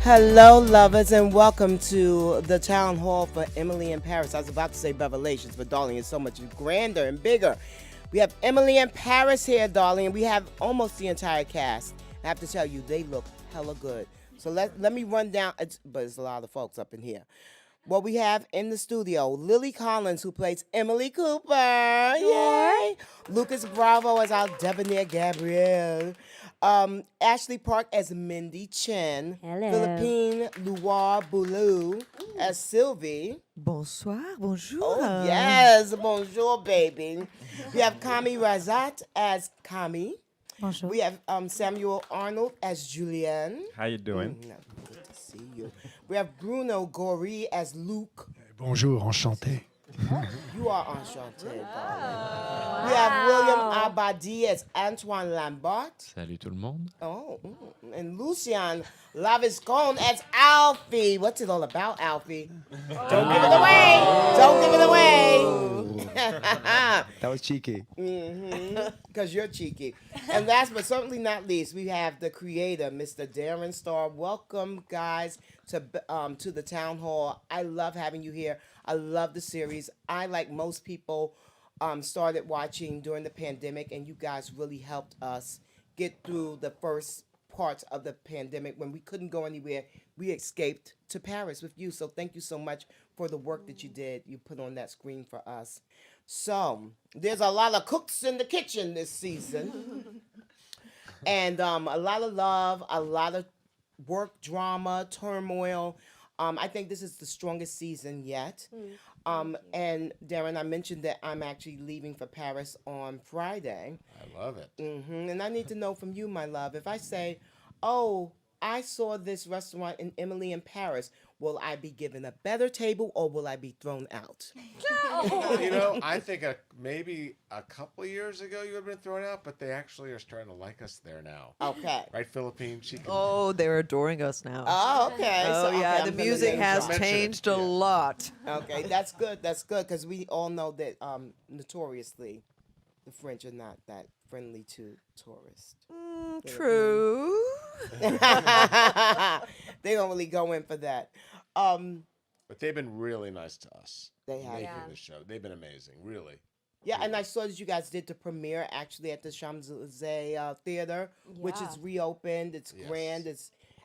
Hello, lovers, and welcome to the town hall for Emily in Paris. I was about to say Revelations, but darling, it's so much grander and bigger. We have Emily in Paris here, darling, and we have almost the entire cast. I have to tell you, they look hella good. So let me run down, but it's a lot of folks up in here. What we have in the studio, Lily Collins, who plays Emily Cooper. Yay! Lucas Bravo as our debonair Gabrielle. Ashley Park as Mindy Chen. Hello. Philippine Luar Boulou as Sylvie. Bonsoir, bonjour. Oh, yes. Bonjour, baby. We have Kami Razat as Kami. Bonjour. We have Samuel Arnold as Julian. How you doing? Good to see you. We have Bruno Gori as Luke. Bonjour, enchanté. You are enchanté, darling. We have William Abadi as Antoine Lambert. Salut tout le monde. Oh, and Lucian Laviscon as Alfie. What's it all about, Alfie? Don't give it away. Don't give it away. That was cheeky. Because you're cheeky. And last but certainly not least, we have the creator, Mr. Darren Starr. Welcome, guys, to the town hall. I love having you here. I love the series. I, like most people, started watching during the pandemic, and you guys really helped us get through the first parts of the pandemic when we couldn't go anywhere. We escaped to Paris with you. So thank you so much for the work that you did. You put on that screen for us. So there's a lot of cooks in the kitchen this season. And a lot of love, a lot of work, drama, turmoil. I think this is the strongest season yet. And Darren, I mentioned that I'm actually leaving for Paris on Friday. I love it. And I need to know from you, my love, if I say, oh, I saw this restaurant in Emily in Paris, will I be given a better table or will I be thrown out? You know, I think maybe a couple of years ago you would have been thrown out, but they actually are starting to like us there now. Okay. Right, Philippine? She can, Oh, they're adoring us now. Oh, okay. Oh, So, yeah, okay, the I'm gonna music name has drop. changed a Yeah. lot. Okay, that's good. That's good because we all know that notoriously the French are not that friendly to tourists. True. They don't really go in for that. but they've been really nice to us. They have. Making the show. They've been amazing, really. Yeah, and I saw that you guys did the premiere actually at the Champs-Élysées Theater, which is reopened. It's Yes. grand.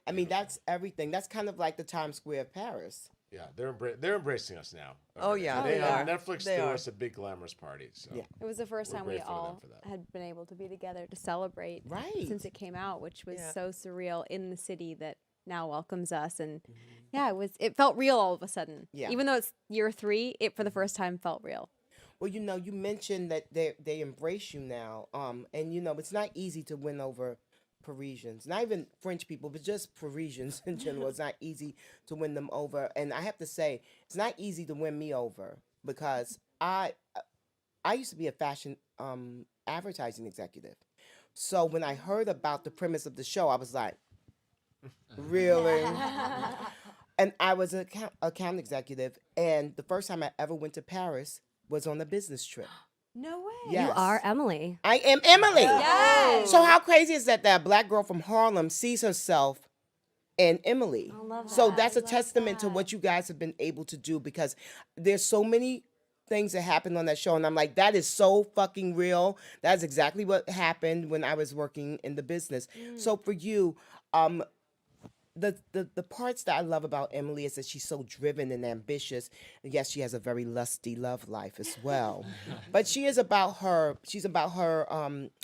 I mean, that's everything. That's kind of like the Times Square of Paris. Yeah, they're embracing us now. Oh, yeah, They they on are. Netflix They threw are. us a big glamorous party. So Yeah. It was the first We're time we grateful to them all for that. had been able to be together to celebrate Right. since it came out, which was Yeah. so surreal in the city that now welcomes us. And yeah, it felt real all of a sudden. Yeah. Even though it's year 3, it for the first time felt real. Well, you mentioned that they embrace you now, and it's not easy to win over Parisians, not even French people, but just Parisians in general. It's not easy to win them over, and I have to say, it's not easy to win me over because I used to be a fashion advertising executive, so when I heard about the premise of the show, I was like, really? And I was an account executive, and the first time I ever went to Paris was on a business trip. No way. Yes. You are Emily. I am Emily. Yes. So how crazy is that a black girl from Harlem sees herself in Emily? I love So that. that's I a love testament to that. what you guys have been able to do because there's so many things that happened on that show and I'm like, that is so fucking real. That's exactly what happened when I was working in the business. So for you, the parts that I love about Emily is that she's so driven and ambitious. And yes, she has a very lusty love life as well. But she's about her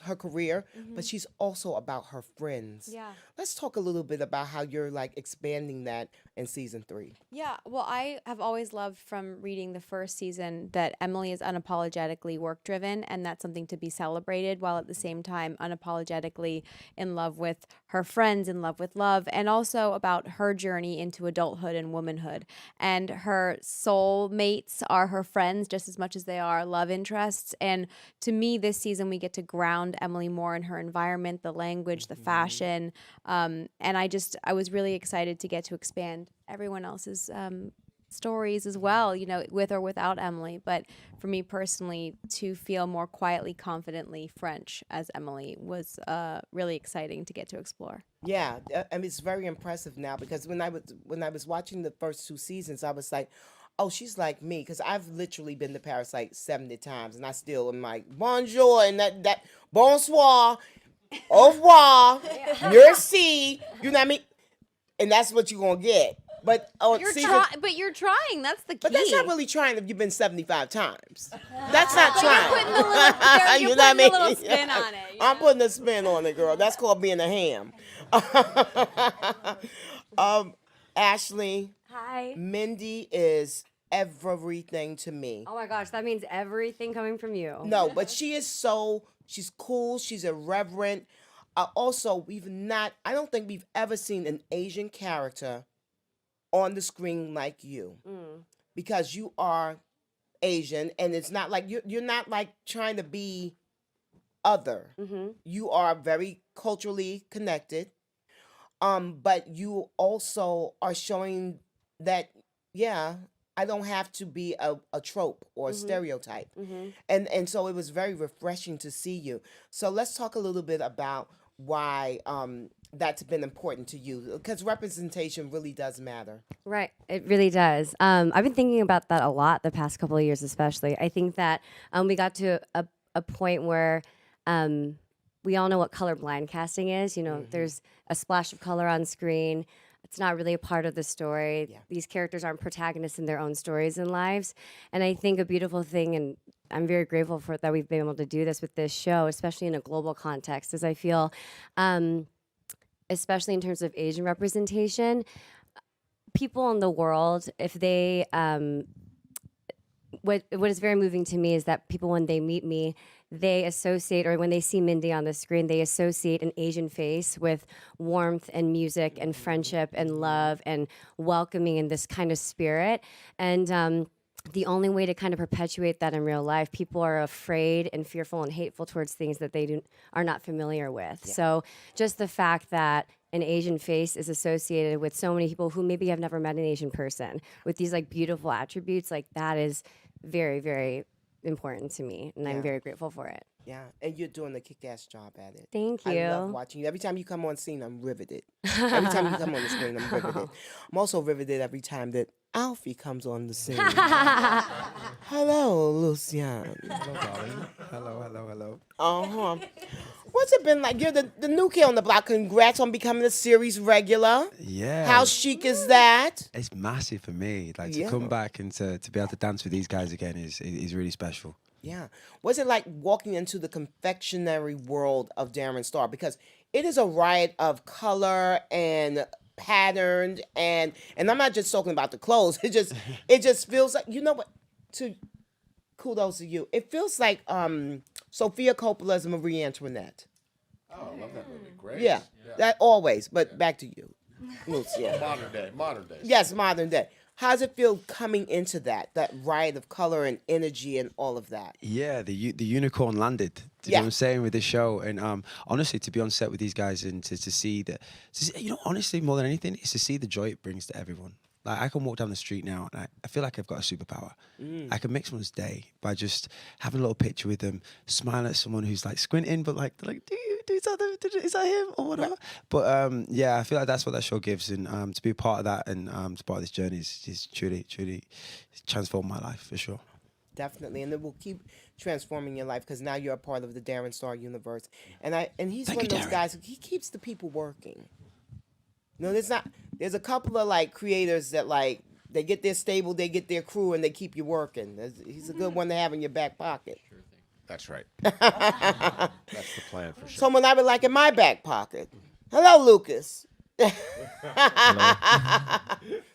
her career, but she's also about her friends. Yeah. Let's talk a little bit about how you're like expanding that in season 3. Yeah, well, I have always loved from reading the first season that Emily is unapologetically work driven, and that's something to be celebrated, while at the same time unapologetically in love with her friends, in love with love, and also about her journey into adulthood and womanhood. And her soul mates are her friends just as much as they are love interests. And to me, this season we get to ground Emily more in her environment, the language, the fashion, and I was really excited to get to expand everyone else's stories as well, you know, with or without Emily. But for me personally, to feel more quietly, confidently French as Emily was really exciting to get to explore. Yeah, I mean it's very impressive now because when I was watching the first 2 seasons, I was like, oh, she's like me because I've literally been to Paris like 70 times, and I still am like bonjour and that bonsoir, au revoir, merci. You know what I mean? And that's what you're gonna get. But You're trying. That's the key. but that's not really trying if you've been 75 times. That's not trying. Putting the little, You you're know what I putting a mean? little spin on it. I'm putting a spin on it, girl. That's called being a ham. Ashley, Hi. Mindy is everything to me. Oh my gosh, that means everything coming from you. No, but she's cool, she's irreverent. Also, I don't think we've ever seen an Asian character on the screen like you. Because you are Asian, and it's not like you're not like trying to be other. You are very culturally connected. But you also are showing that, yeah, I don't have to be a trope or a stereotype. And so it was very refreshing to see you. So let's talk a little bit about why that's been important to you, because representation really does matter. Right, it really does. I've been thinking about that a lot the past couple of years, especially. I think that we got to a point where we all know what colorblind casting is. You know, there's a splash of color on screen. It's not really a part of the story. Yeah. These characters aren't protagonists in their own stories and lives. And I think a beautiful thing, and I'm very grateful for that we've been able to do this with this show, especially in a global context, is I feel, especially in terms of Asian representation, people in the world, if they, what is very moving to me is that people, when they meet me, they associate, or when they see Mindy on the screen, they associate an Asian face with warmth and music and friendship and love and welcoming and this kind of spirit. And the only way to kind of perpetuate that in real life, people are afraid and fearful and hateful towards things that they are not familiar with. So just the fact that an Asian face is associated with so many people who maybe have never met an Asian person with these like beautiful attributes, like that is very, very important to me, and I'm very grateful for it. Yeah, and you're doing a kick-ass job at it. Thank I love you. watching you. Every time you come on scene, I'm riveted. Every time you come on the screen, I'm riveted. I'm also riveted every time that Alfie comes on the scene. Hello, Lucian. Hello, darling. Hello. Uh-huh. What's it been like? You're the new kid on the block. Congrats on becoming a series regular. Yeah. How chic is that? It's massive for me. Like to Yeah. come back and to be able to dance with these guys again is really special. Yeah. What's it like walking into the confectionery world of Darren Star? Because it is a riot of color and patterned, and I'm not just talking about the clothes. It just feels like, you know what? Kudos to you. It feels like Sophia Coppola's Marie Antoinette. Oh, I love that movie. Great. Yeah. That always. But back to you, Lucia. Modern day. Yes, modern day. How does it feel coming into that riot of color and energy and all of that? Yeah, the unicorn landed. Do you Yeah. know what I'm saying with this show? And honestly, to be on set with these guys and to see that, you know, honestly, more than anything, is to see the joy it brings to everyone. Like I can walk down the street now and I feel like I've got a superpower. I can make someone's day by just having a little picture with them, smiling at someone who's like squinting, but like they're like, is that him or whatever? But yeah, I feel like that's what that show gives, and to be a part of that and to be part of this journey is truly transformed my life for sure. Definitely, and it will keep transforming your life because now you're a part of the Darren Star universe, and he's Thank one you, of those Darren. guys. He keeps the people working. No, there's a couple of like creators that like they get their stable, they get their crew, and they keep you working. He's a good one to have in your back pocket. That's right. That's the plan for sure. Someone I would like in my back pocket. Hello, Lucas.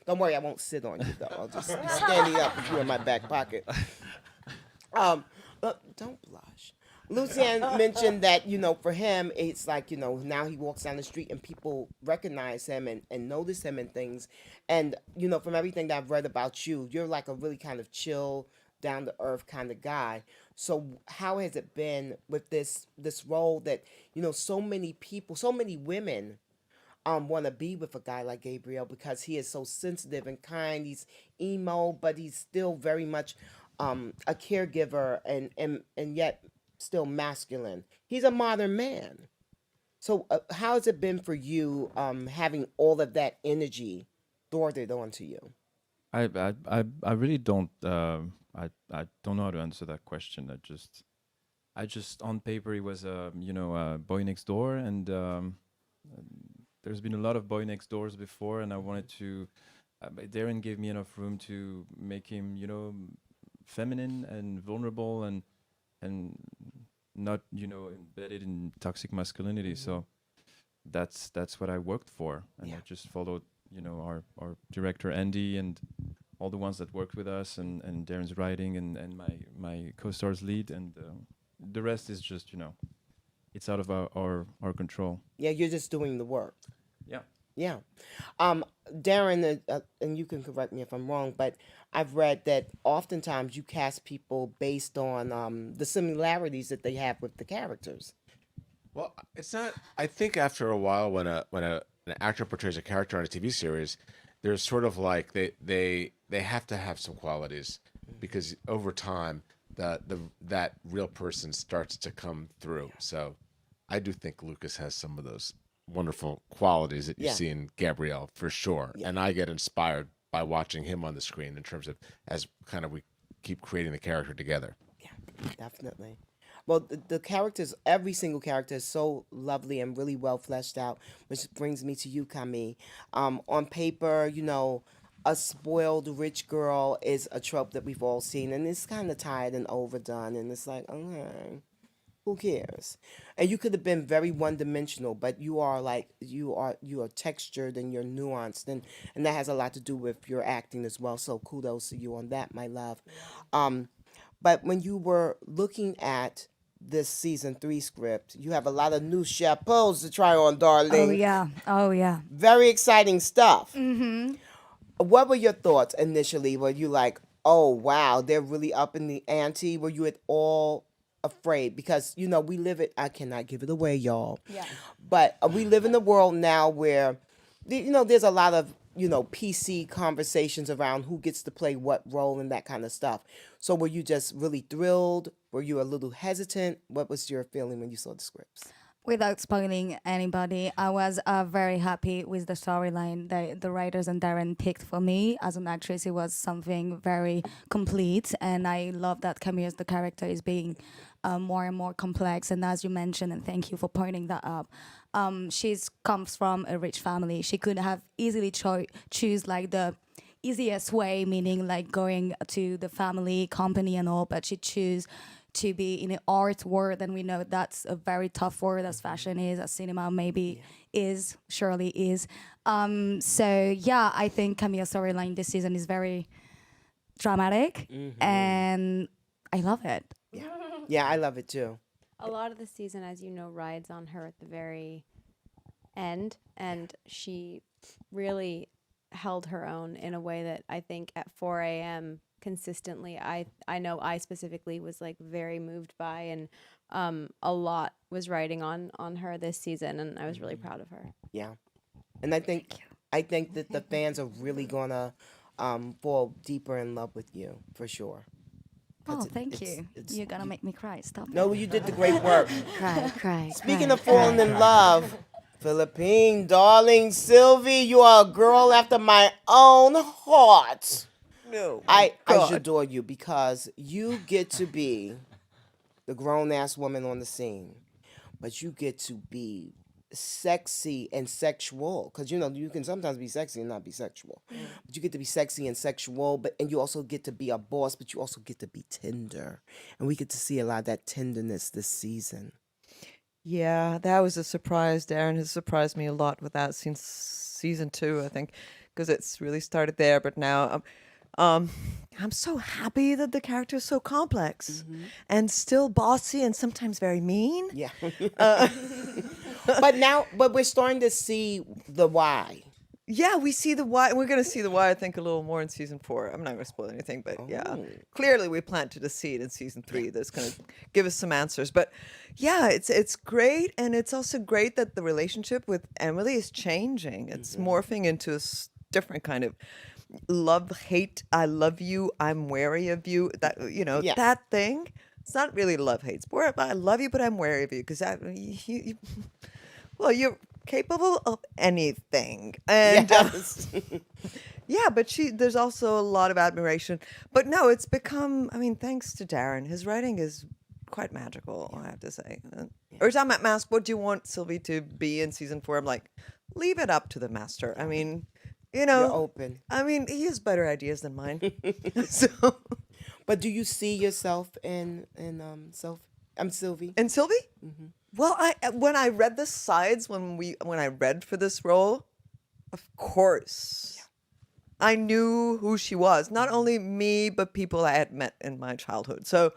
Don't worry, I won't sit on you though. I'll just be standing up with you in my back pocket. But don't blush. Lucian mentioned that, you know, for him, it's like, you know, now he walks down the street and people recognize him and notice him and things. And, you know, from everything that I've read about you, you're like a really kind of chill, down to earth kind of guy. So how has it been with this role that, you know, so many people, so many women want to be with a guy like Gabriel because he is so sensitive and kind. He's emo, but he's still very much a caregiver and yet still masculine. He's a modern man. So how has it been for you having all of that energy thwarted onto you? I really don't I don't know how to answer that question. I just on paper he was a boy next door, and there's been a lot of boy next doors before, and I wanted to but Darren gave me enough room to make him feminine and vulnerable and not embedded in toxic masculinity. So that's what I worked for, and I just followed our director Andy and all the ones that worked with us, and Darren's writing and my co-stars lead, and the rest is just it's out of our control. Yeah, you're just doing the work. Yeah. Yeah. Darren, and you can correct me if I'm wrong, but I've read that oftentimes you cast people based on the similarities that they have with the characters. Well, it's not. I think after a while, when an actor portrays a character on a TV series, there's sort of like they have to have some qualities, because over time that real person starts to come through. So I do think Lucas has some of those wonderful qualities that you see in Gabrielle, for sure. And I get inspired by watching him on the screen in terms of as kind of we keep creating the character together. Yeah, definitely. Well, the characters, every single character is so lovely and really well fleshed out, which brings me to you, Camille. On paper, a spoiled rich girl is a trope that we've all seen, and it's kind of tired and overdone, and it's like, okay, who cares? And you could have been very one-dimensional, but you are textured and you're nuanced, and that has a lot to do with your acting as well. So kudos to you on that, my love. But when you were looking at this season 3 script, you have a lot of new chapeaus to try on, darling. Oh yeah. Very exciting stuff. Mm-hmm. What were your thoughts initially? Were you like, oh wow, they're really up in the ante? Were you at all afraid? Because we live it. I cannot give it away, y'all. Yeah. But we live in a world now where there's a lot of PC conversations around who gets to play what role and that kind of stuff. So were you just really thrilled? Were you a little hesitant? What was your feeling when you saw the scripts? Without spoiling anybody, I was very happy with the storyline that the writers and Darren picked for me. As an actress, it was something very complete, and I love that Camille, the character, is being more and more complex. And as you mentioned, and thank you for pointing that up, she comes from a rich family. She could have easily choose like the easiest way, meaning like going to the family company and all, but she chose to be in the art world, and we know that's a very tough world, as fashion is, as cinema surely is. So yeah, I think Camille's storyline this season is very dramatic, and I love it. Yeah, I love it too. A lot of the season, as you know, rides on her at the very end, and she really held her own in a way that I think at 4 a.m. consistently, I know I specifically was like very moved by, and a lot was riding on her this season, and I was really proud of her. Yeah, and I think that the fans are really gonna fall deeper in love with you for sure. Oh, thank you. You're gonna make me cry. Stop. No, you did the great work. Cry. Speaking of falling in love, Philippine darling Sylvie, you are a girl after my own heart. No. I adore you because you get to be the grown-ass woman on the scene, but you get to be sexy and sexual, because you can sometimes be sexy and not be sexual, but you get to be sexy and sexual, and you also get to be a boss, but you also get to be tender, and we get to see a lot of that tenderness this season. Yeah, that was a surprise. Darren has surprised me a lot with that since season 2, I think, because it's really started there. But now, I'm so happy that the character is so complex and still bossy and sometimes very mean. Yeah. But we're starting to see the why. Yeah, we see the why. We're going to see the why, I think, a little more in season 4. I'm not going to spoil anything, but yeah, clearly we planted a seed in season 3 that's going to give us some answers. But yeah, it's great, and it's also great that the relationship with Emily is changing. It's morphing into a different kind of love, hate. I love you. I'm wary of you. That Yeah. that thing. It's not really love hate. It's more I love you, but I'm wary of you because well, you're capable of anything, and Yes. yeah, but there's also a lot of admiration. But no, it's become, I mean, thanks to Darren, his writing is quite magical, I have to say. Every time I'm asked, what do you want Sylvie to be in season 4? I'm like, leave it up to the master. I mean, You're open. I mean, he has better ideas than mine. So, But do you see yourself in Sylvie? and Sylvie? Well, when I read the sides, when I read for this role, of course, I knew who she was. Not only me, but people I had met in my childhood. So,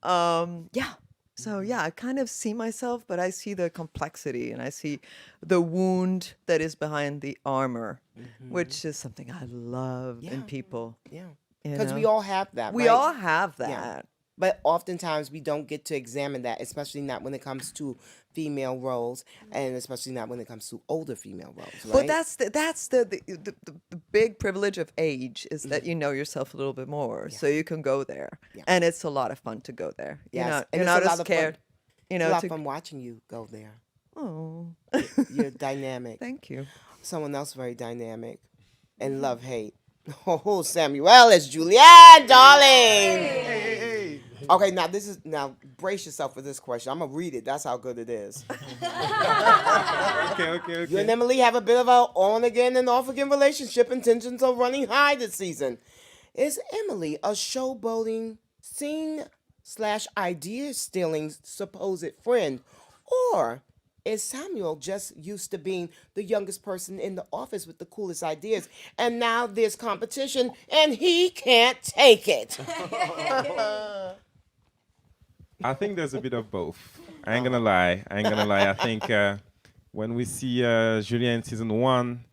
yeah. So yeah, I kind of see myself, but I see the complexity and I see the wound that is behind the armor, which is something I love in people. Yeah. you Because we know? all have that. We right? all have that. Yeah. But oftentimes we don't get to examine that, especially not when it comes to female roles, and especially not when it comes to older female roles. Right? Well, that's the big privilege of age is that you know yourself a little bit more, so you can go there, and it's a lot of fun to go there. Yes, You're and not it's a as lot of scared. fun. You It's a know, lot of fun watching you go there. oh, You're dynamic. thank you. Someone else very dynamic, and love hate. Oh, Samuel, it's Julianne, darling. Okay, now brace yourself for this question. I'm gonna read it. That's how good it is. Okay. You and Emily have a bit of a on again and off again relationship, and tensions are running high this season. Is Emily a showboating, scene/idea stealing supposed friend, or is Samuel just used to being the youngest person in the office with the coolest ideas, and now there's competition and he can't take it? I think there's a bit of both. I ain't gonna lie. I think when we see Julien in season 1,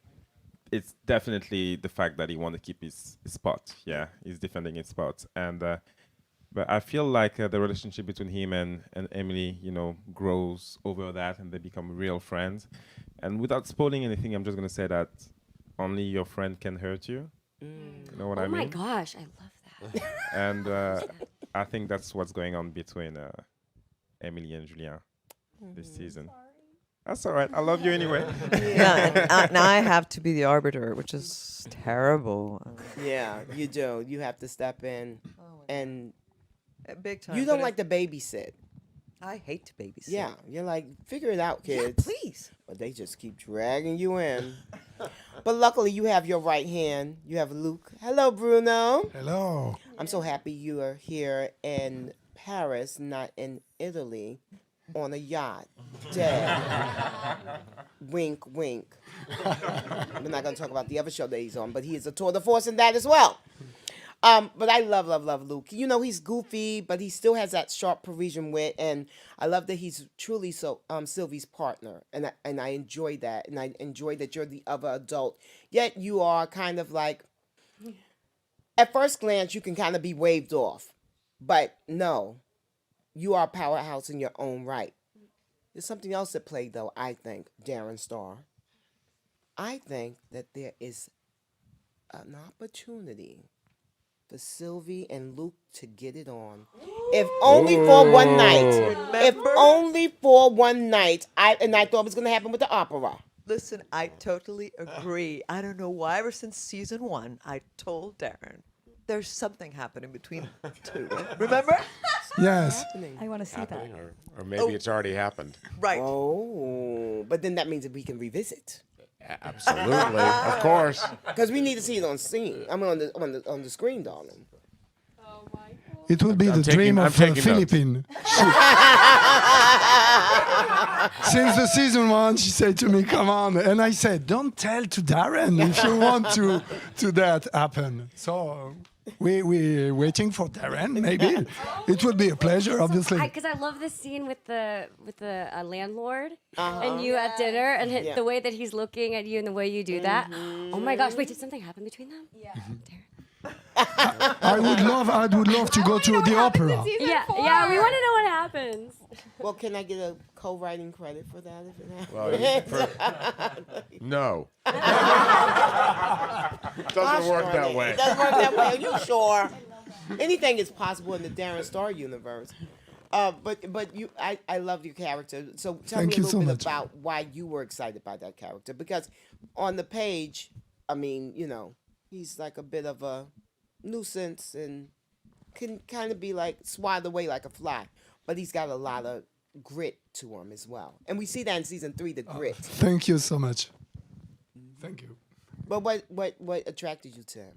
it's definitely the fact that he want to keep his spot. Yeah, he's defending his spot. And but I feel like the relationship between him and Emily, grows over that, and they become real friends. And without spoiling anything, I'm just gonna say that only your friend can hurt you. You know what I Oh mean? my gosh, I love that. And I think that's what's going on between Emily and Julien this season. That's all right. I love you anyway. Yeah, and now I have to be the arbiter, which is terrible. Yeah, you do. You have to step in, and Big time. you don't like to babysit. I hate to babysit. Yeah, you're like, figure it out, Yeah, kids. please. But they just keep dragging you in. But luckily, you have your right hand. You have Luke. Hello, Bruno. Hello. I'm so happy you are here in Paris, not in Italy, on a yacht. Dead. Wink, wink. We're not going to talk about the other show that he's on, but he is a tour de force in that as well. But I love Luke. He's goofy, but he still has that sharp Parisian wit, and I love that he's truly Sylvie's partner, and I enjoy that, and I enjoy that you're the other adult. Yet you are kind of like, at first glance, you can kind of be waved off, but no, you are a powerhouse in your own right. There's something else at play, though. I think, Darren Star. I think that there is an opportunity for Sylvie and Luke to get it on. If only for one night. If only for one night. I thought it was going to happen with the opera. Listen, I totally agree. I don't know why ever since season 1, I told Darren there's something happening between the two. Remember? Yes. I want to see that. Happening, or maybe it's already happened. Right. Oh, but then that means that we can revisit. Absolutely, of course. Because we need to see it on scene. I mean, on the screen, darling. It will be I'm the taking- dream I'm of taking notes. Philippine. Since the season 1, she said to me, "Come on," and I said, "Don't tell to Darren if you want to that happen." So We're waiting for Darren. Maybe it would be a pleasure, obviously. Because I love this scene with the landlord and you at dinner and the way that he's looking at you and the way you do that. Oh my gosh! Wait, did something happen between them? Yeah. I would love to go to the opera. Yeah. We want to know what happens. Well, can I get a co-writing credit for that if it happens? Well, no. Doesn't work that way. It doesn't work that way. Are you sure? Anything is possible in the Darren Star universe. But I love your character. So tell Thank me a you little so bit much. about why you were excited by that character. Because on the page, I mean, he's like a bit of a nuisance and can kind of be like swatted away like a fly. But he's got a lot of grit to him as well. And we see that in season 3, the grit. Thank you so much. Thank you. But what attracted you to him?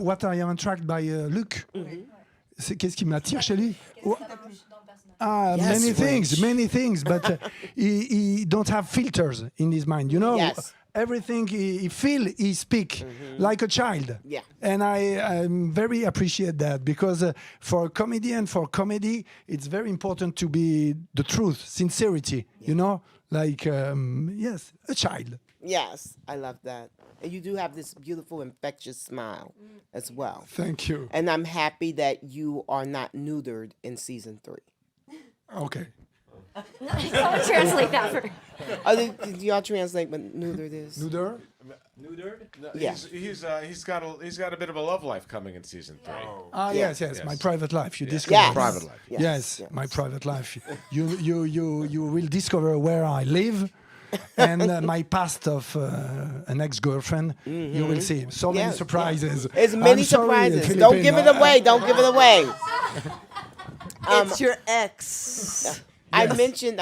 What I am attracted by Luc. Qu'est-ce qui m'attire chez lui? Yes, many things, but he don't have filters in his mind. Yes. Everything he feel, he speak like a child. Yeah. And I very appreciate that because for a comedian, for comedy, it's very important to be the truth, sincerity. Like yes, a child. Yes, I love that. And you do have this beautiful, infectious smile as well. Thank you. And I'm happy that you are not neutered in season 3. Okay. I'll translate that for. Do y'all translate what neutered is? Nuder? Neutered? No, Yeah. He's got a bit of a love life coming in season 3. Yes, Yes. my private life. You discover. Yes. Private life. Yes, my private life. You will discover where I live and my past of an ex-girlfriend. You will see so many Yes, surprises. There's many I'm sorry, surprises. Don't give it away. Don't give it away. It's your ex. I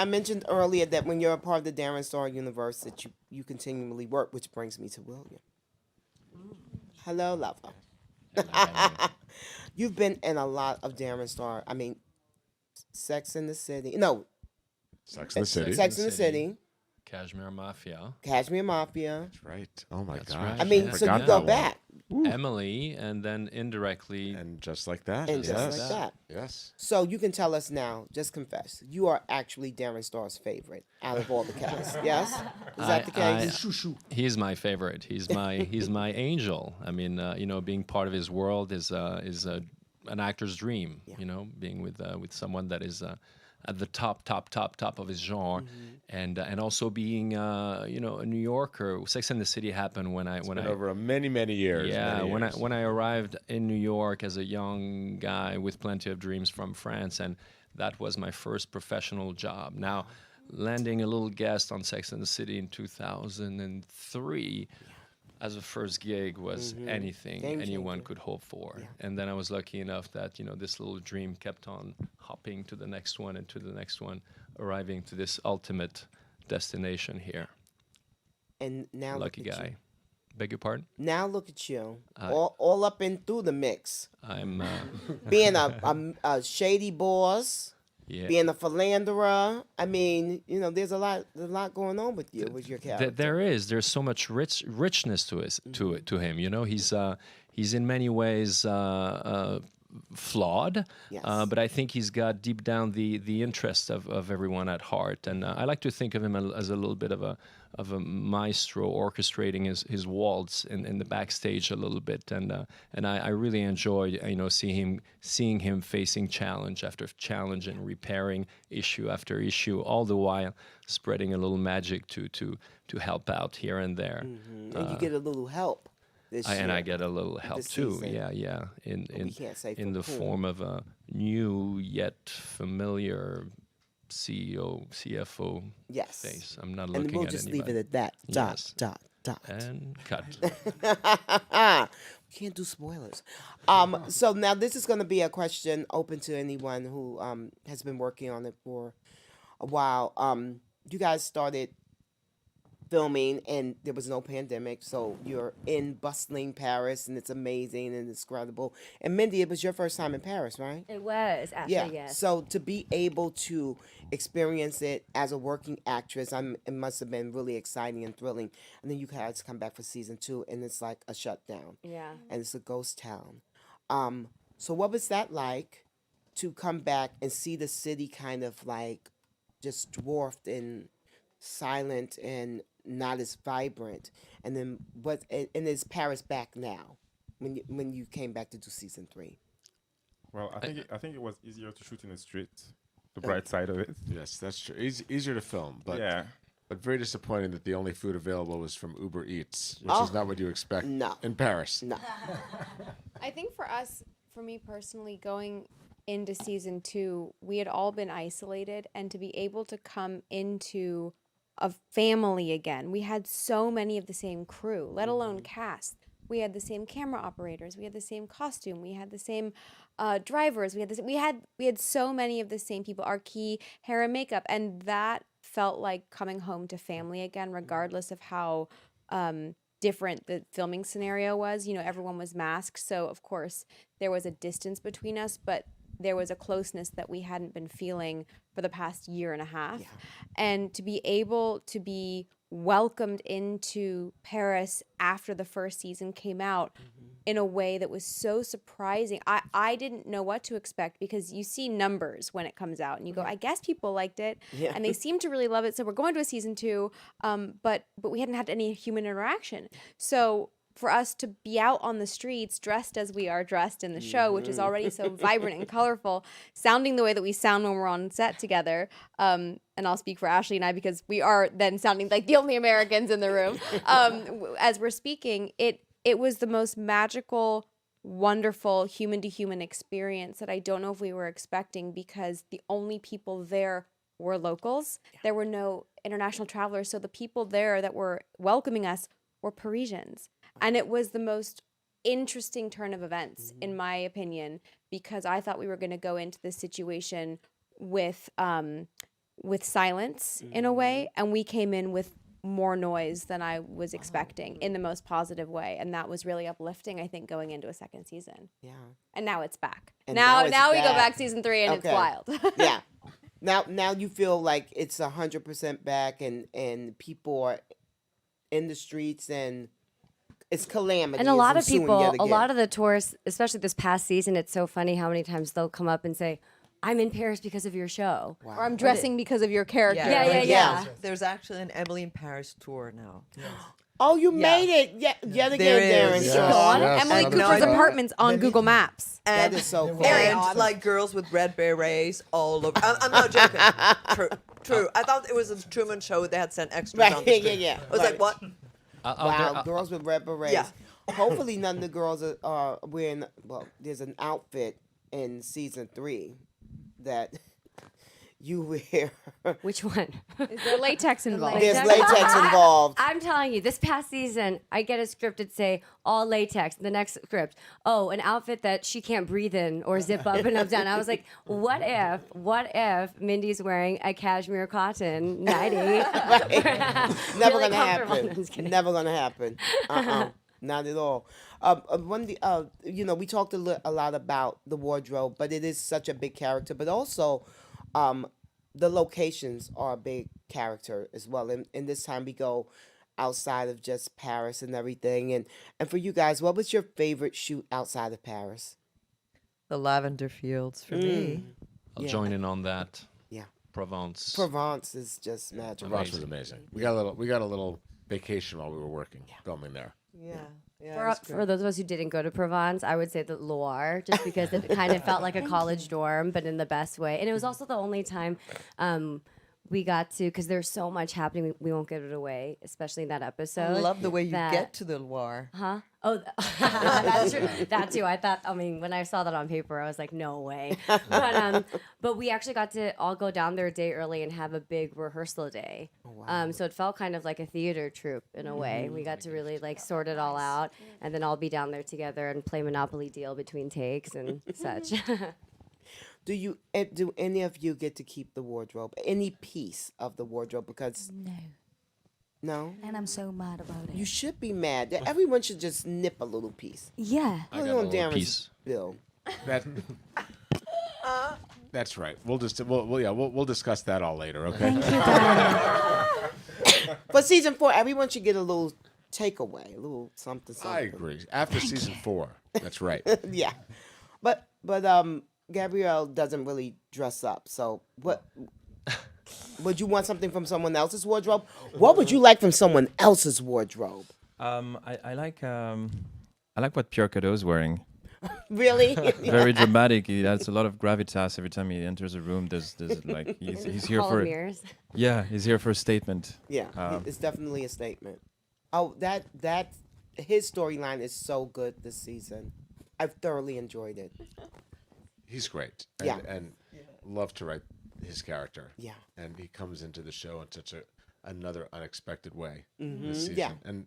mentioned earlier that when you're a part of the Darren Star universe that you continually work, which brings me to William. Hello, lover. You've been in a lot of Darren Star. I mean, Sex in the City. No, Sex in the City. Sex in the City. Kashmir Mafia. Kashmir Mafia. That's right. Oh my That's gosh. right. I mean, Yeah. so Forgot you that go one. back. Emily, and then indirectly. And just like that. And just yes. like that. Yes. So you can tell us now, just confess, you are actually Darren Star's favorite out of all the cast. Yes? Is that the case? He's my favorite. He's my angel. I mean, being part of his world is an actor's dream. Yeah. Being with someone that is at the top of his genre, and also being a New Yorker. Sex and the City happened when I Over many years. yeah, many when years. I arrived in New York as a young guy with plenty of dreams from France, and that was my first professional job. Now, landing a little guest on Sex and the City in 2003 as a first gig was anything Game anyone changer. could hope for. And then I was lucky enough that this little dream kept on hopping to the next one and to the next one, arriving to this ultimate destination here. And now Lucky look at guy. you. Beg your pardon? Now look at you. All up and through the mix. I'm Being a shady boss, yeah. being a philanderer. I mean, there's a lot going on with you, with your character. There's so much richness to him. He's in many ways flawed, Yes. but I think he's got deep down the interest of everyone at heart, and I like to think of him as a little bit of a maestro orchestrating his waltz in the backstage a little bit, and I really enjoy seeing him facing challenge after challenge and repairing issue after issue, all the while spreading a little magic to help out here and there. And you get a little help this year. And I get a little help this too. season. Yeah. we can't say In the from whom. form of a new yet familiar CEO, CFO Yes. face. I'm not And looking we'll at just anybody. leave it at that. Yes. Dot. And cut. We can't do spoilers. So now this is going to be a question open to anyone who has been working on it for a while. You guys started filming and there was no pandemic, so you're in bustling Paris and it's amazing and it's incredible. And Mindy, it was your first time in Paris, right? It was actually yes. So to be able to experience it as a working actress, it must have been really exciting and thrilling. And then you guys come back for season 2, and it's like a shutdown, Yeah. and it's a ghost town. So what was that like to come back and see the city kind of like just dwarfed and silent and not as vibrant? And then and is Paris back now when you came back to do season 3? Well, I think it was easier to shoot in the street, the bright side of it. Yes, that's true. Easier to film, but Yeah. but very disappointing that the only food available was from Uber Eats, which Oh. is not what you expect No. in Paris. No. I think for me personally, going into season 2, we had all been isolated, and to be able to come into a family again. We had so many of the same crew, let alone cast. We had the same camera operators. We had the same costume. We had the same drivers. We had so many of the same people. Our key hair and makeup, and that felt like coming home to family again, regardless of how different the filming scenario was. You know, everyone was masked, so of course there was a distance between us, but there was a closeness that we hadn't been feeling for the past year and a half. And to be able to be welcomed into Paris after the first season came out in a way that was so surprising. I didn't know what to expect, because you see numbers when it comes out and you go, I guess people liked it, and they seem to really love it, so we're going to a season 2, but we hadn't had any human interaction. So for us to be out on the streets dressed as we are dressed in the show, which is already so vibrant and colorful, sounding the way that we sound when we're on set together, and I'll speak for Ashley and I because we are then sounding like the only Americans in the room, as we're speaking, it was the most magical, wonderful human-to-human experience that I don't know if we were expecting, because the only people there were locals. There were no international travelers, so the people there that were welcoming us were Parisians. And it was the most interesting turn of events, in my opinion, because I thought we were going to go into this situation with silence in a way, and we came in with more noise than I was expecting in the most positive way, and that was really uplifting, I think, going into a second season. Yeah. And now it's back. And Now it's we go back. back season 3 and it's Okay. wild. Yeah. Now you feel like it's 100% back, and people are in the streets, and it's calamity. And a lot of is ensuing people, yet a again. lot of the tourists, especially this past season, it's so funny how many times they'll come up and say, I'm in Paris because of your show. Wow. Or I'm dressing because of your character. Yeah. There's actually an Emily in Paris tour now. Oh, you made it yet again, There Darren. is. Shaw. Yes, On yes, Emily I Cooper's know. apartments on Google Maps. That And, is so cool. and like girls with red berets all over. I'm not joking. True. I thought it was a Truman Show. They had sent extras Right, on the street. yeah. I was like, what? Wow, girls with red berets. Yeah. Hopefully, none of the girls are wearing. Well, there's an outfit in season 3 that you wear. Which one? Is there latex involved? There's latex involved. I'm telling you, this past season, I get a script that say all latex. The next script, an outfit that she can't breathe in or zip up and up down. I was like, what if Mindy's wearing a cashmere cotton nightie? Never Really gonna comfortable. happen. I'm just kidding. Never gonna happen. Not at all. We talked a lot about the wardrobe, but it is such a big character. But also, the locations are a big character as well. And this time we go outside of just Paris and everything. And for you guys, what was your favorite shoot outside of Paris? The lavender fields for me. I'll Yeah. join in on that. Yeah. Provence. Provence is just magical. Provence was amazing. We got a little vacation while we were working, filming there. Yeah. For those of us who didn't go to Provence, I would say the Loire, just because it kind of felt like a college dorm, but in the best way. And it was also the only time we got to, because there's so much happening, we won't give it away, especially in that episode. I love the way you that- get to the Loire. Huh? Oh, that's true. That too. I thought. I mean, when I saw that on paper, I was like, no way. But we actually got to all go down there a day early and have a big rehearsal day. So it felt kind of like a theater troupe in a way. We got to really like sort it all out, and then all be down there together and play Monopoly Deal between takes and such. Do any of you get to keep the wardrobe? Any piece of the wardrobe? Because no, And I'm so mad about it. you should be mad. Everyone should just nip a little piece. Yeah. I Put it got a on little Darren's piece. bill. That. That's right. We'll discuss that all later. Okay. For season 4, everyone should get a little takeaway, a little something. I agree. After season 4, that's right. Yeah, but Gabrielle doesn't really dress up. So what? Would you want something from someone else's wardrobe? What would you like from someone else's wardrobe? I like what Pierre Cadeau's wearing. Really? Very dramatic. He has a lot of gravitas every time he enters a room. There's like he's here Hall of for Mirrors. yeah, he's here for a statement. Yeah, it's definitely a statement. Oh, that his storyline is so good this season. I've thoroughly enjoyed it. He's great. Yeah. And love to write his character. Yeah. And he comes into the show in such another unexpected way this season. Yeah. And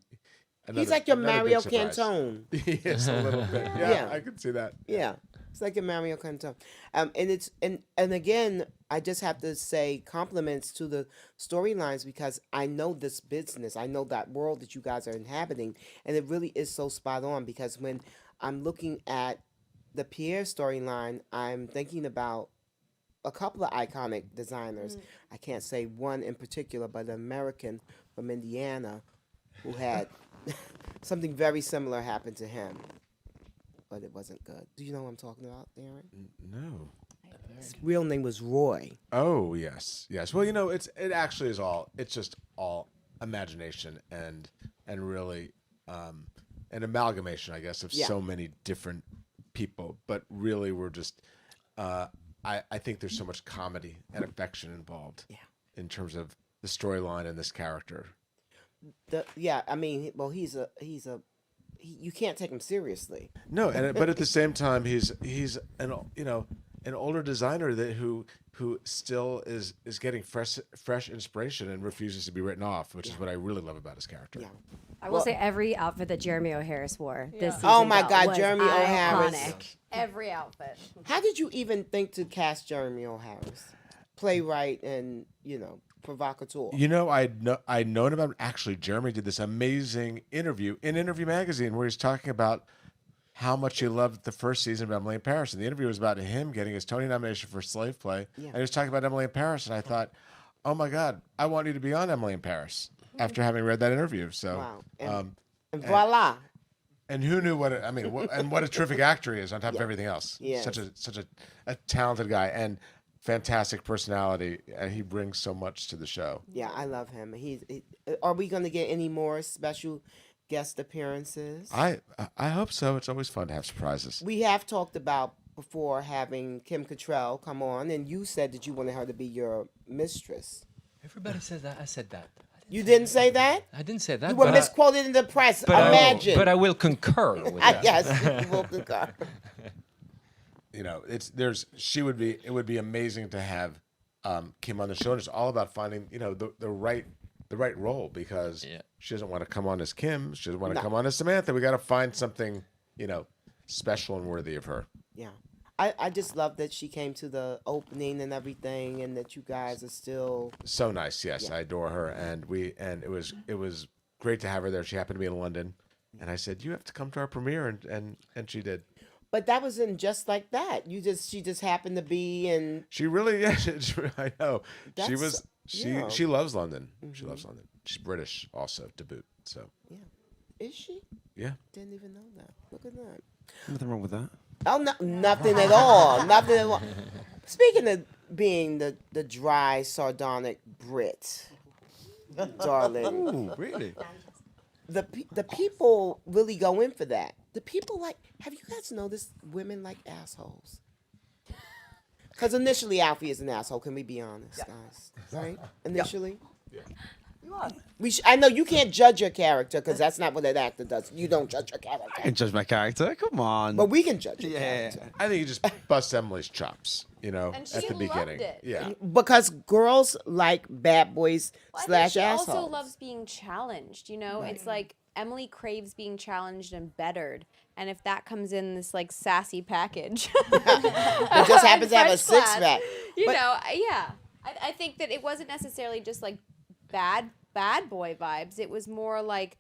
He's like your another big Mario surprise. Cantone. Yes, a little bit. Yeah, Yeah. I can see that. Yeah, it's like a Mario Cantone. And it's and again, I just have to say compliments to the storylines because I know this business, I know that world that you guys are inhabiting, and it really is so spot on. Because when I'm looking at the Pierre storyline, I'm thinking about a couple of iconic designers. I can't say one in particular, but an American from Indiana who had something very similar happen to him, but it wasn't good. Do you know what I'm talking about, Darren? No. His real name was Roy. Oh, yes. Yes. Well, it actually is it's just all imagination and really an amalgamation, I guess, of Yeah. so many different people, but really we're just I think there's so much comedy and affection involved in terms of the storyline and this character. I mean, well, you can't take him seriously. No, but at the same time, he's an older designer who still is getting fresh inspiration and refuses to be written off, which is what I really love about his character. Yeah. I will say every outfit that Jeremy O'Harris wore this season. Oh my though, God, was Jeremy O'Harris. iconic. Every outfit. How did you even think to cast Jeremy O'Harris, playwright and provocateur? I'd known about him. Actually, Jeremy did this amazing interview in Interview Magazine where he's talking about how much he loved the first season of Emily in Paris. And the interview was about him getting his Tony nomination for Slave Play. Yeah. And he was talking about Emily in Paris. And I thought, oh my God, I want you to be on Emily in Paris after having read that interview. So, wow. And voila. And who knew what a terrific actor he is on top of everything else. Yes. Such a talented guy and fantastic personality, and he brings so much to the show. Yeah, I love him. Are we going to get any more special guest appearances? I hope so. It's always fun to have surprises. We have talked about before having Kim Cattrall come on, and you said that you wanted her to be your mistress. Everybody says that. I said that. You didn't say that? I didn't say that. You were but misquoted in the press. Imagine. But I will concur with that. Yes, you will concur. It would be amazing to have Kim on the show. And it's all about finding, the right role because she doesn't want to come on as Kim. She doesn't want to come on as Samantha. We got to find something, special and worthy of her. Yeah. I just love that she came to the opening and everything, and that you guys are still so nice. Yes, I adore her, and it was great to have her there. She happened to be in London, and I said, "You have to come to our premiere," and she did. But that wasn't just like that. She just happened to be in. She really, I know. Yeah. She loves London. Mm-hmm. She loves London. She's British also to boot. So. Yeah. Is she? Yeah. Didn't even know that. Look at that. Nothing wrong with that. Oh, no, nothing at all. Nothing at all. Speaking of being the dry, sardonic Brit, darling. Ooh, really? The people really go in for that. The people have you guys noticed women like assholes? Because initially Alfie is an asshole. Can we be honest, guys? Right? Initially? Yeah. I know you can't judge your character because that's not what an actor does. You don't judge your character. I can judge my character. Come on. But we can judge your character. I think you just bust Emily's chops, And at she the beginning. loved it. Yeah. Because girls like bad boys / She assholes. also loves being challenged. It's like Emily craves being challenged and bettered. And if that comes in this sassy package, it just happens to have a French class, 6-pack. I think that it wasn't necessarily just bad boy vibes. It was more like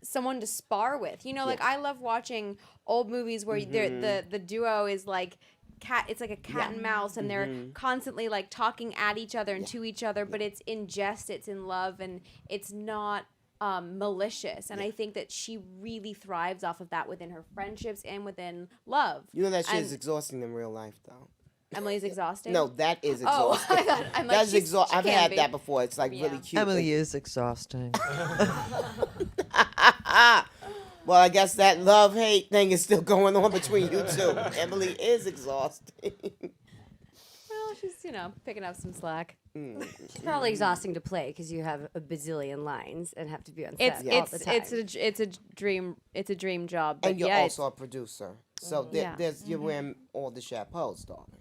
someone to spar with. I love watching old movies where the duo is it's like a cat and mouse, and they're constantly talking at each other and to each other, but it's in jest, it's in love, and it's not malicious, and I think that she really thrives off of that within her friendships and within love. You know that shit And is exhausting in real life, though. Emily's exhausting. No, that is Oh, exhausting. I thought, I'm like, That's she's- exhausting. she I've can had be. that before. It's like Yeah. really cute. Emily is exhausting. Well, I guess that love-hate thing is still going on between you two. Emily is exhausting. Well, she's picking up some slack. It's probably exhausting to play because you have a bazillion lines and have to be on It's set all the time. it's a dream job. But And you're yeah, also a producer. So Yeah. you're wearing all the chapeaus, darling.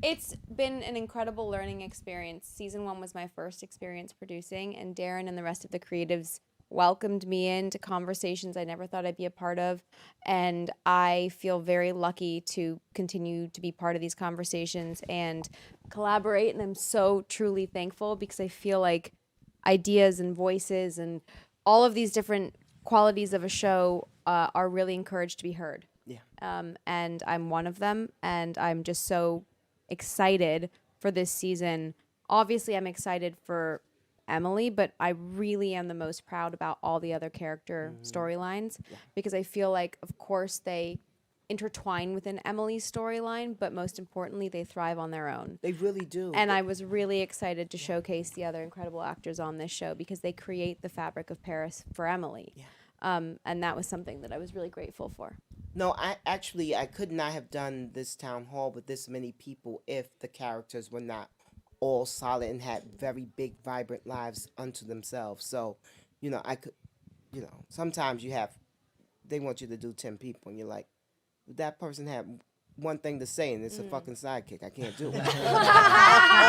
it's been an incredible learning experience. Season 1 was my first experience producing, and Darren and the rest of the creatives welcomed me into conversations I never thought I'd be a part of. And I feel very lucky to continue to be part of these conversations and collaborate. And I'm so truly thankful because I feel like ideas and voices and all of these different qualities of a show are really encouraged to be heard. Yeah. And I'm one of them. And I'm just so excited for this season. Obviously, I'm excited for Emily, but I really am the most proud about all the other character storylines because I feel like, of course, they intertwine within Emily's storyline, but most importantly, they thrive on their own. They really do. And I was really excited to showcase the other incredible actors on this show because they create the fabric of Paris for Emily. And that was something that I was really grateful for. No, I could not have done this town hall with this many people if the characters were not all solid and had very big, vibrant lives unto themselves. So, I could, sometimes they want you to do 10 people, and you're like, that person had one thing to say, and it's a fucking sidekick. I can't do it.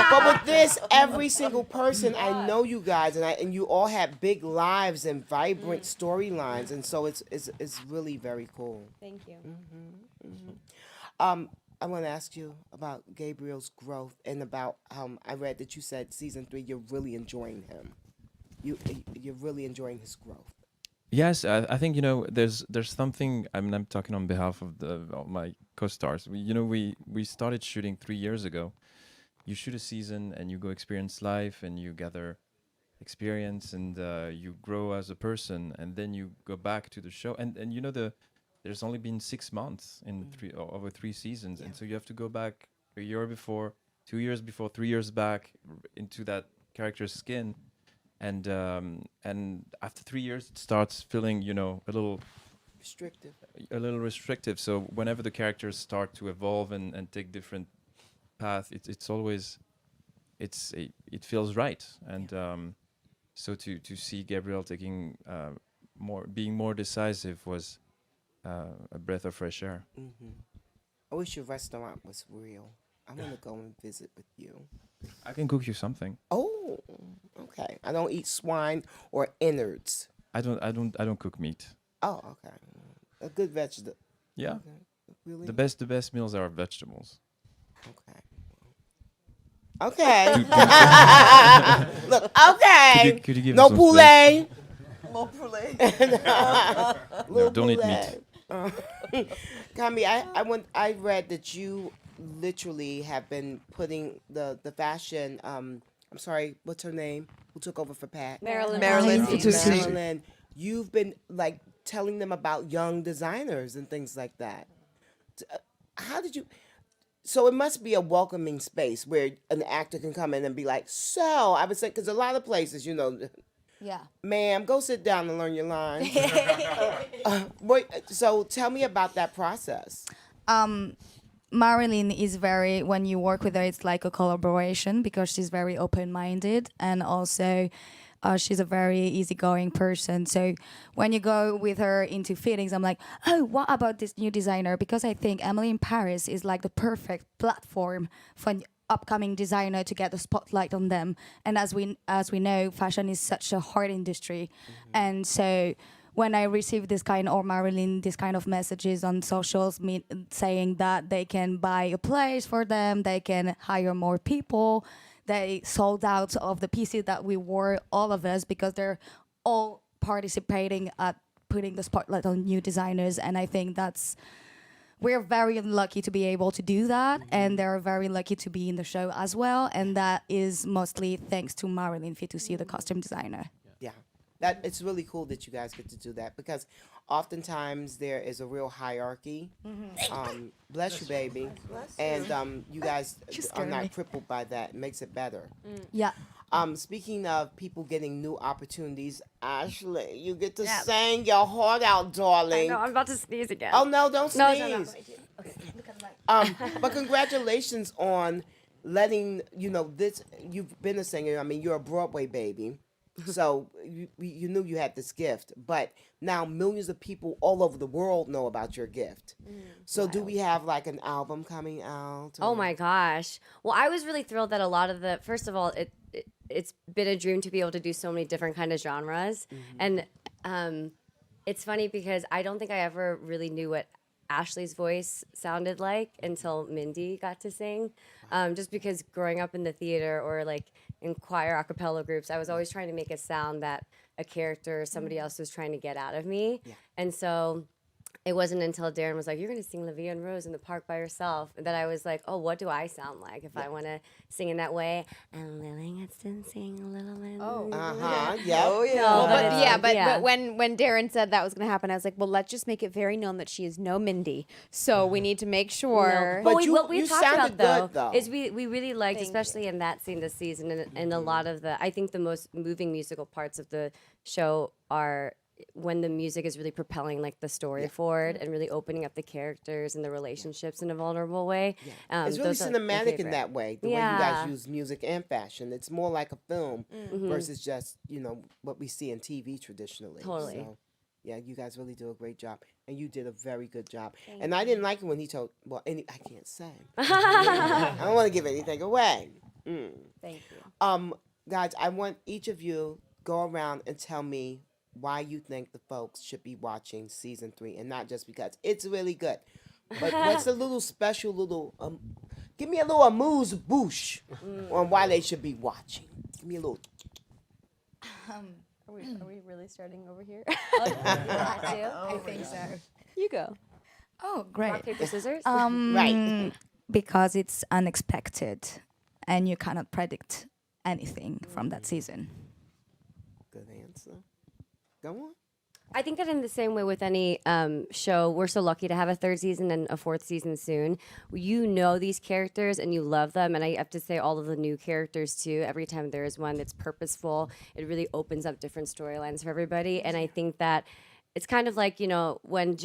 But with this, every single person, I know you guys, and you all have big lives and vibrant storylines, and so it's really very cool. Thank you. I want to ask you about Gabriel's growth and about I read that you said season 3 you're really enjoying him. You're really enjoying his growth. Yes, I think there's something. I mean, I'm talking on behalf of all my co-stars. We started shooting 3 years ago. You shoot a season and you go experience life and you gather experience and you grow as a person, and then you go back to the show and there's only been 6 months in over 3 seasons, and so you have to go back a year before, 2 years before, 3 years back into that character's skin. And after 3 years, it starts feeling, a little restrictive. So whenever the characters start to evolve and take different path, it's always, it feels right. And so to see Gabriel taking being more decisive was a breath of fresh air. I wish your restaurant was real. I want to go and visit with you. I can cook you something. Oh, okay. I don't eat swine or innards. I don't cook meat. Oh, okay. A good vegetable. Yeah. Okay. Really? The best meals are vegetables. Okay. Okay. Look, okay. Could you give no us some poulet. More poulet. No, don't eat meat. Kami, I read that you literally have been putting the fashion. I'm sorry, what's her name? Who took over for Pat? Marilyn Fitoussi. Marilyn. You've been like telling them about young designers and things like that. How did you? So it must be a welcoming space where an actor can come in and be like, so I would say, because a lot of places, Yeah. ma'am, go sit down and learn your lines. So tell me about that process. Marilyn is when you work with her, it's like a collaboration because she's very open-minded, and also she's a very easygoing person. So when you go with her into fittings, I'm like, oh, what about this new designer? Because I think Emily in Paris is like the perfect platform for an upcoming designer to get the spotlight on them. And as we know, fashion is such a hard industry. And so when I receive this kind of messages on socials saying that they can buy a place for them, they can hire more people, they sold out of the pieces that we wore, all of us, because they're all participating at putting the spotlight on new designers. And I think we're very lucky to be able to do that, and they're very lucky to be in the show as well. And that is mostly thanks to Marilyn Fitoussi, the costume designer. Yeah. that it's really cool that you guys get to do that because oftentimes there is a real hierarchy. Bless you, baby. And you guys are not crippled by that. It makes it better. Yeah. Speaking of people getting new opportunities, Ashley, you get to sing your heart out, darling. No, I'm about to sneeze again. Oh no, don't sneeze. No. Okay, look at the mic. But congratulations on letting this. You've been a singer. I mean, you're a Broadway baby, so you knew you had this gift. But now millions of people all over the world know about your gift. So do we have like an album coming out? Oh or- my gosh. Well, I was really thrilled that a lot of first of all, it's been a dream to be able to do so many different kind of genres. And it's funny because I don't think I ever really knew what Ashley's voice sounded like until Mindy got to sing. Just because growing up in the theater or like in choir a cappella groups, I was always trying to make a sound that a character or somebody else was trying to get out of me. And so it wasn't until Darren was like, "You're going to sing La Vie en Rose in the park by yourself," that I was like, "Oh, what do I sound like if I want to sing in that way?" And Lily gets to sing a little bit. Yeah. Oh yeah. No, but But when Darren said that was going to happen, I was like, well, let's just make it very known that she is no Mindy. So we need to make sure. But what we you talked about sounded good, though. is we really liked, especially in that scene this season, and a lot of I think the most moving musical parts of the show are when the music is really propelling like the story forward and really opening up the characters and the relationships in a vulnerable way. It's really Those are my cinematic in favorite. that way, the way you guys use music and fashion. It's more like a film versus just, what we see in TV traditionally. Totally. So, yeah, you guys really do a great job. And you did a very good job. And I didn't like it when he told, I can't say. I don't want to give anything away. Thank you. Guys, I want each of you go around and tell me why you think the folks should be watching season 3, and not just because it's really good, but what's a little special give me a little amuse bouche on why they should be watching. Give me a little. Are we really starting over here? I think so. You go. Oh, great. Rock, paper, scissors. Right. Because it's unexpected, and you cannot predict anything from that season. Good answer. Go on. I think that in the same way with any show, we're so lucky to have a 3rd season and a 4th season soon. You know these characters and you love them. And I have to say all of the new characters too. Every time there is one that's purposeful, it really opens up different storylines for everybody. And I think that it's kind of like, when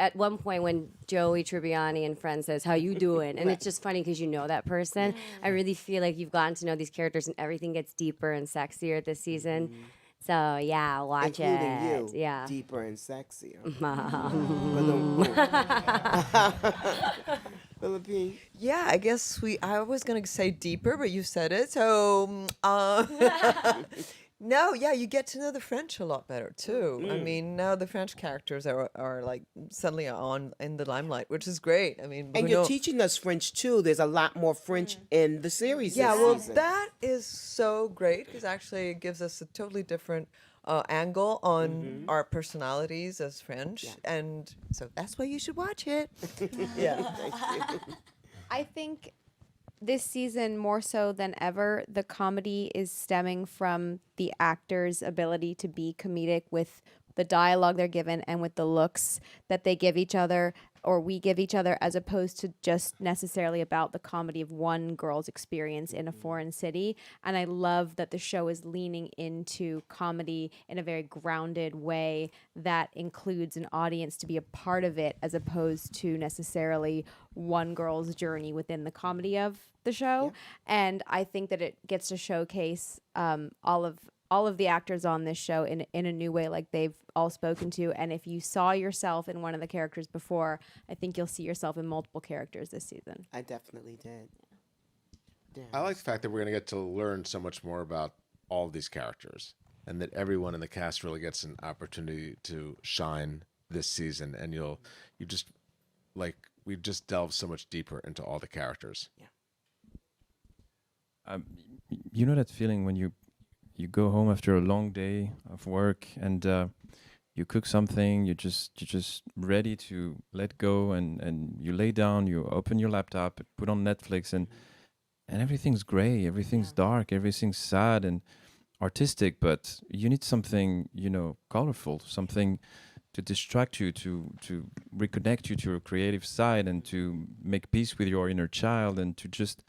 at one point when Joey Tribbiani and Friends says, "How you doing?" And it's just funny because you know that person. I really feel like you've gotten to know these characters and everything gets deeper and sexier this season. So yeah, watch Including it. you. Yeah. Deeper and sexier. Philippine. Yeah, I guess I was gonna say deeper, but you said it. So, no, yeah, you get to know the French a lot better too. I mean, now the French characters are like suddenly on in the limelight, which is great. I mean, And we you're know- teaching us French too. There's a lot more French in the series. Yeah, this well, season. that is so great because actually it gives us a totally different angle on our personalities as French, and so that's why you should watch it. Yeah. I think this season, more so than ever, the comedy is stemming from the actors' ability to be comedic with the dialogue they're given and with the looks that they give each other or we give each other, as opposed to just necessarily about the comedy of one girl's experience in a foreign city. And I love that the show is leaning into comedy in a very grounded way that includes an audience to be a part of it, as opposed to necessarily one girl's journey within the comedy of the show. And I think that it gets to showcase all of the actors on this show in a new way, like they've all spoken to. And if you saw yourself in one of the characters before, I think you'll see yourself in multiple characters this season. I definitely did. Yeah. I like the fact that we're going to get to learn so much more about all of these characters, and that everyone in the cast really gets an opportunity to shine this season. And we just delve so much deeper into all the characters. You know that feeling when you go home after a long day of work and you cook something, you're just ready to let go, and you lay down, you open your laptop, put on Netflix, and everything's gray, everything's dark, everything's sad, and artistic, but you need something, colorful, something to distract you, to reconnect you to your creative side, and to make peace with your inner child, and to just,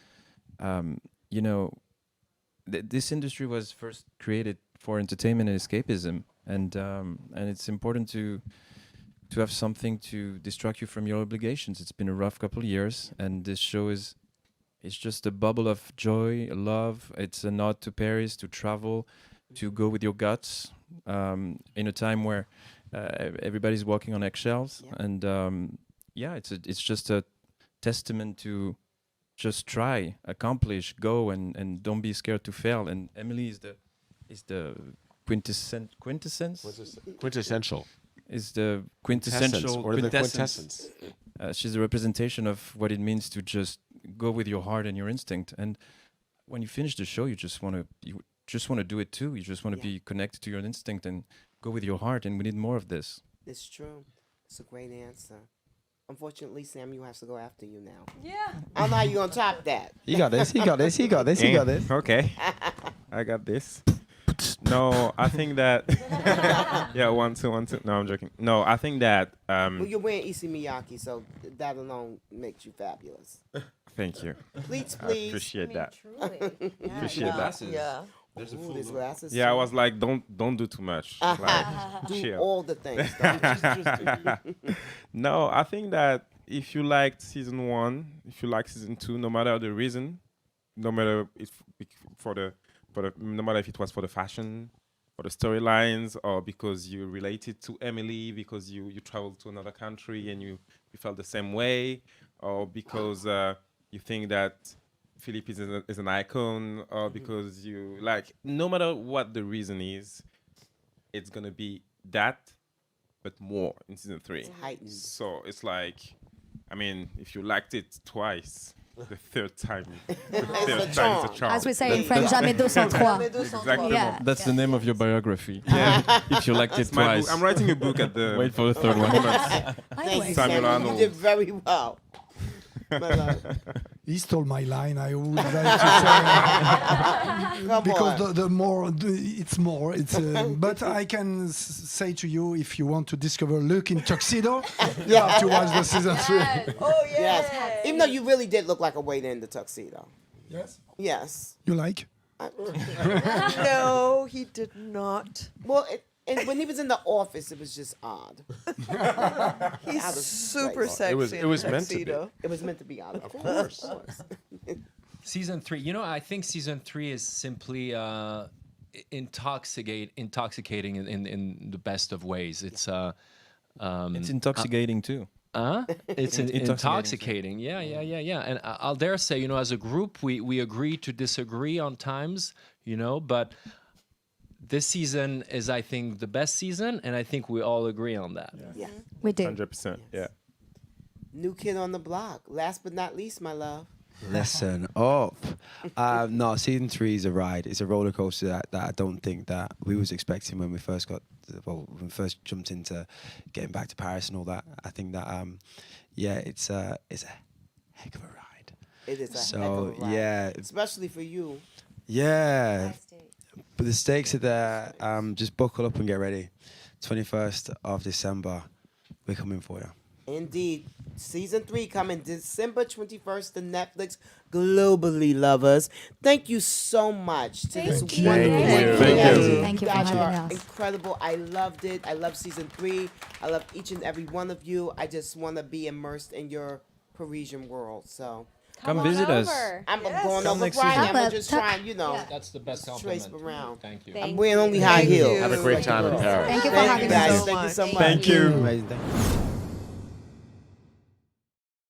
this industry was first created for entertainment and escapism, and it's important to have something to distract you from your obligations. It's been a rough couple of years, and this show it's just a bubble of joy, love. It's a nod to Paris, to travel, to go with your guts, in a time where everybody's walking on eggshells, and it's just a testament to just try, accomplish, go, and don't be scared to fail. And Emily is the quintessence. Quintessential. Is the quintessential Or the quintessence. She's the representation of what it means to just go with your heart and your instinct. And when you finish the show, you just want to do it too. You just want to be connected to your instinct and go with your heart. And we need more of this. It's true. It's a great answer. Unfortunately, Sam, you have to go after you now. Yeah. I don't know how you're going to top that. You got this. You got this. You got this. You got this. Okay. I got this. No, I think that. Yeah, 1, 2, 1, 2. No, I'm joking. No, I think that. Well, you're wearing Issey Miyake, so that alone makes you fabulous. Thank you. Please, I please. appreciate that. Truly. Appreciate that. Yeah. There's a Ooh, full there's glasses. Yeah, I too. was like, don't do too much. Like, Do chill. all the things. Don't No, I think that if you liked season 1, if you like season 2, no matter the reason, no matter no matter if it was for the fashion, for the storylines, or because you related to Emily, because you traveled to another country and you felt the same way, or because you think that Philippe is an icon, or because you like, no matter what the reason is, it's gonna be that, but more in season 3. heightened. So it's like, I mean, if you liked it twice, the third time is a charm. As we say in French, jamais 203. Exactly. Yeah. That's the name of your biography. Yeah. If you liked it My twice. book. I'm writing a book at the Wait for the third one. Thank you, Samuel Sam. Arnold. You did very well. But, He stole my line. I would like to say come because on. the more it's more. It's but I can say to you, if you want to discover Luke in tuxedo, you have to watch the season 3. Oh Yes. Even though you really did look like a waiter in the tuxedo. Yes. Yes. You like? No, he did not. Well, and when he was in the office, it was just odd. He's Out of super place. sexy. It was in a meant to be. tuxedo. It was meant to be odd. Of course. Season 3. I think season 3 is simply intoxicating in the best of ways. It's It's intoxicating too. It's intoxicating. Yeah. And I'll dare say, as a group, we agree to disagree on times, but this season is, I think, the best season, and I think we all agree on that. Yeah. We do. 100%. Yeah. New kid on the block. Last but not least, my love. Listen up. No, season 3 is a ride. It's a roller coaster that I don't think that we was expecting when we first when we first jumped into getting back to Paris and all that. I think that it's a heck of a ride. It is a So, heck of a ride. yeah. Especially for you. Yeah. But the stakes are there. Just buckle up and get ready. 21st of December, we're coming for you. Indeed. Season 3 coming December 21st to Netflix globally, lovers. Thank you so much to this Thank you. wonderful Thank you. Thank you. Thank you for guys having are us. incredible. I loved it. I love season 3. I love each and every one of you. I just want to be immersed in your Parisian world. So Come on visit us. over. I'm Yes. going Come over next Friday. season. I'm just trying, That's the best trace compliment. around. Thank you. Thank I'm wearing only high Thank heels. you. Have a great time in Paris. Thank you for Thank having you guys. us. Thank you so much. Thank you. Amazing. Thank you.